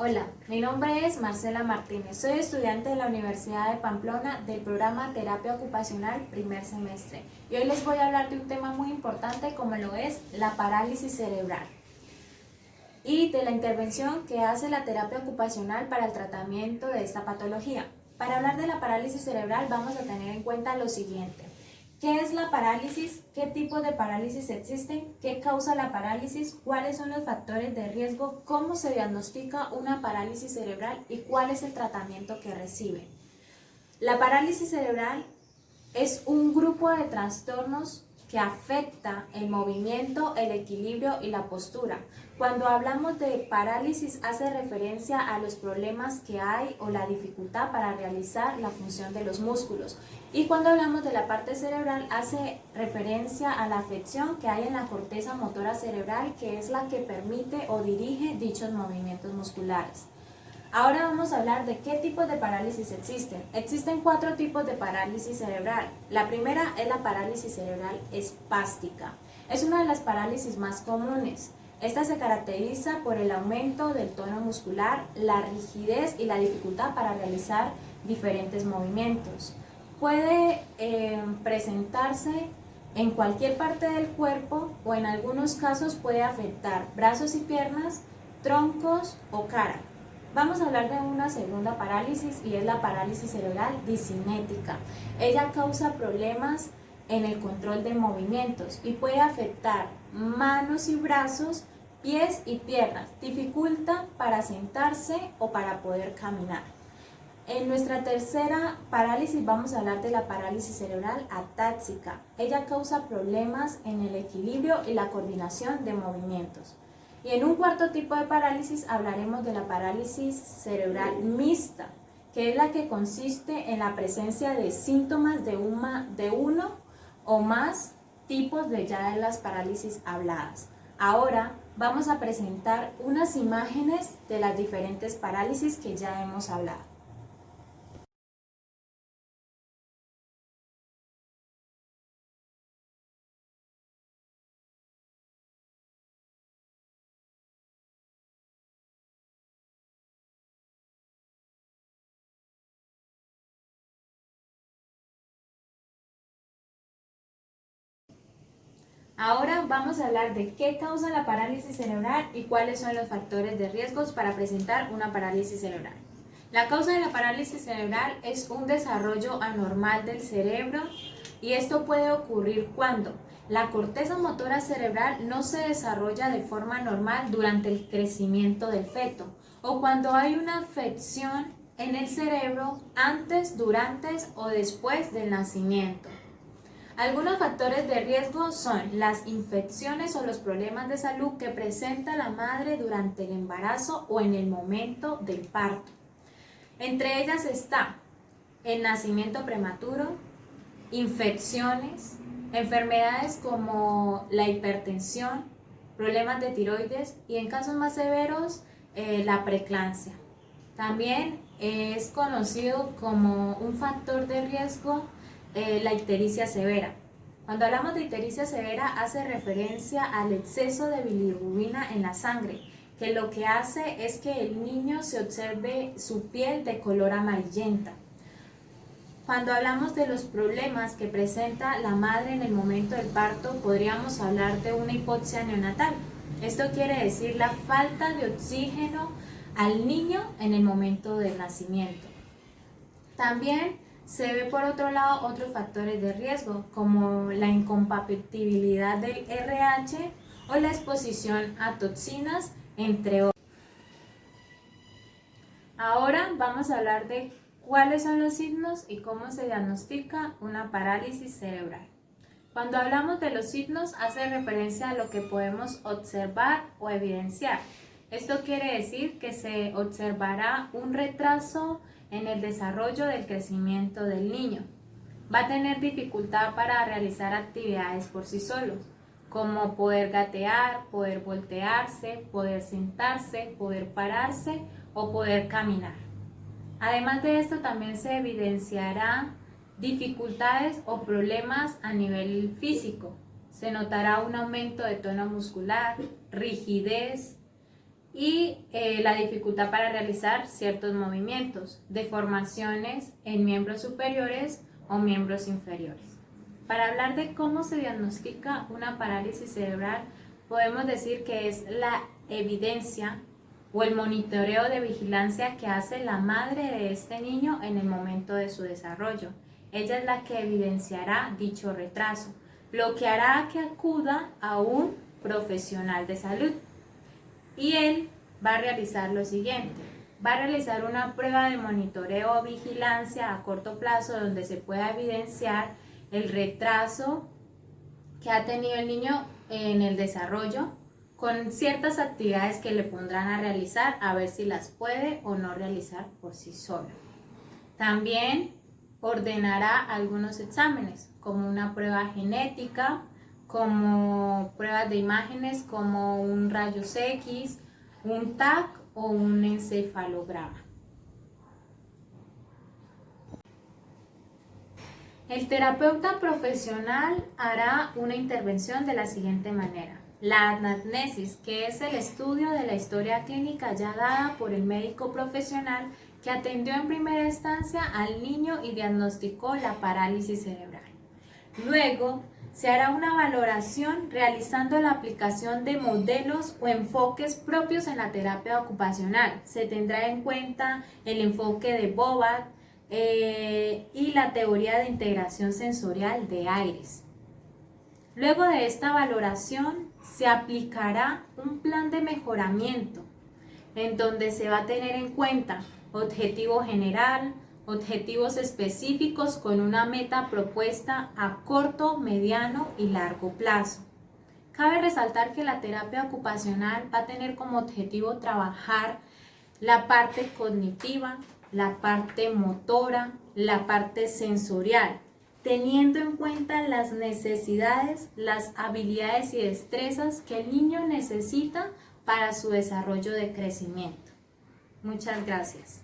Hola, mi nombre es Marcela Martínez, soy estudiante de la Universidad de Pamplona del programa Terapia Ocupacional primer semestre y hoy les voy a hablar de un tema muy importante como lo es la parálisis cerebral y de la intervención que hace la terapia ocupacional para el tratamiento de esta patología. Para hablar de la parálisis cerebral vamos a tener en cuenta lo siguiente. ¿Qué es la parálisis? ¿Qué tipos de parálisis existen? ¿Qué causa la parálisis? ¿Cuáles son los factores de riesgo? ¿Cómo se diagnostica una parálisis cerebral? ¿Y cuál es el tratamiento que recibe? La parálisis cerebral es un grupo de trastornos que afecta el movimiento, el equilibrio y la postura. Cuando hablamos de parálisis hace referencia a los problemas que hay o la dificultad para realizar la función de los músculos. Y cuando hablamos de la parte cerebral hace referencia a la afección que hay en la corteza motora cerebral, que es la que permite o dirige dichos movimientos musculares. Ahora vamos a hablar de qué tipos de parálisis existen. Existen 4 tipos de parálisis cerebral. La primera es la parálisis cerebral espástica. Es una de las parálisis más comunes. Esta se caracteriza por el aumento del tono muscular, la rigidez y la dificultad para realizar diferentes movimientos. Puede presentarse en cualquier parte del cuerpo o en algunos casos puede afectar brazos y piernas, troncos o cara. Vamos a hablar de una segunda parálisis y es la parálisis cerebral discinética. Ella causa problemas en el control de movimientos y puede afectar manos y brazos, pies y piernas. Dificulta para sentarse o para poder caminar. En nuestra tercera parálisis vamos a hablar de la parálisis cerebral atáxica. Ella causa problemas en el equilibrio y la coordinación de movimientos. Y en un cuarto tipo de parálisis hablaremos de la parálisis cerebral mixta, que es la que consiste en la presencia de síntomas de uno o más tipos de ya de las parálisis habladas. Ahora vamos a presentar unas imágenes de las diferentes parálisis que ya hemos hablado. Ahora vamos a hablar de qué causa la parálisis cerebral y cuáles son los factores de riesgos para presentar una parálisis cerebral. La causa de la parálisis cerebral es un desarrollo anormal del cerebro y esto puede ocurrir cuando la corteza motora cerebral no se desarrolla de forma normal durante el crecimiento del feto o cuando hay una afección en el cerebro antes, durante o después del nacimiento. Algunos factores de riesgo son las infecciones o los problemas de salud que presenta la madre durante el embarazo o en el momento del parto. Entre ellas está el nacimiento prematuro, infecciones, enfermedades como la hipertensión, problemas de tiroides y en casos más severos la preeclampsia. También es conocido como un factor de riesgo la ictericia severa. Cuando hablamos de ictericia severa hace referencia al exceso de bilirrubina en la sangre, que lo que hace es que el niño se observe su piel de color amarillenta. Cuando hablamos de los problemas que presenta la madre en el momento del parto, podríamos hablar de una hipoxia neonatal. Esto quiere decir la falta de oxígeno al niño en el momento del nacimiento. También se ve por otro lado otros factores de riesgo como la incompatibilidad del RH o la exposición a toxinas, entre otros. Ahora vamos a hablar de cuáles son los signos y cómo se diagnostica una parálisis cerebral. Cuando hablamos de los signos hace referencia a lo que podemos observar o evidenciar. Esto quiere decir que se observará un retraso en el desarrollo del crecimiento del niño. Va a tener dificultad para realizar actividades por sí solo, como poder gatear, poder voltearse, poder sentarse, poder pararse o poder caminar. Además de esto también se evidenciará dificultades o problemas a nivel físico. Se notará un aumento de tono muscular, rigidez, y la dificultad para realizar ciertos movimientos, deformaciones en miembros superiores o miembros inferiores. Para hablar de cómo se diagnostica una parálisis cerebral, podemos decir que es la evidencia o el monitoreo de vigilancia que hace la madre de este niño en el momento de su desarrollo. Ella es la que evidenciará dicho retraso, lo que hará que acuda a un profesional de salud. Y él va a realizar lo siguiente: va a realizar una prueba de monitoreo o vigilancia a corto plazo donde se pueda evidenciar el retraso que ha tenido el niño en el desarrollo, con ciertas actividades que le pondrán a realizar a ver si las puede o no realizar por sí solo. También ordenará algunos exámenes, como una prueba genética, como pruebas de imágenes, como un rayos X, un TAC o un encefalograma. El terapeuta profesional hará una intervención de la siguiente manera: la anamnesis, que es el estudio de la historia clínica ya dada por el médico profesional que atendió en primera instancia al niño y diagnosticó la parálisis cerebral. Luego, se hará una valoración realizando la aplicación de modelos o enfoques propios en la terapia ocupacional. Se tendrá en cuenta el enfoque de Bobat y la teoría de integración sensorial de Ayres. Luego de esta valoración, se aplicará un plan de mejoramiento en donde se va a tener en cuenta objetivo general, objetivos específicos con una meta propuesta a corto, mediano y largo plazo. Cabe resaltar que la terapia ocupacional va a tener como objetivo trabajar la parte cognitiva, la parte motora, la parte sensorial, teniendo en cuenta las necesidades, las habilidades y destrezas que el niño necesita para su desarrollo de crecimiento. Muchas gracias.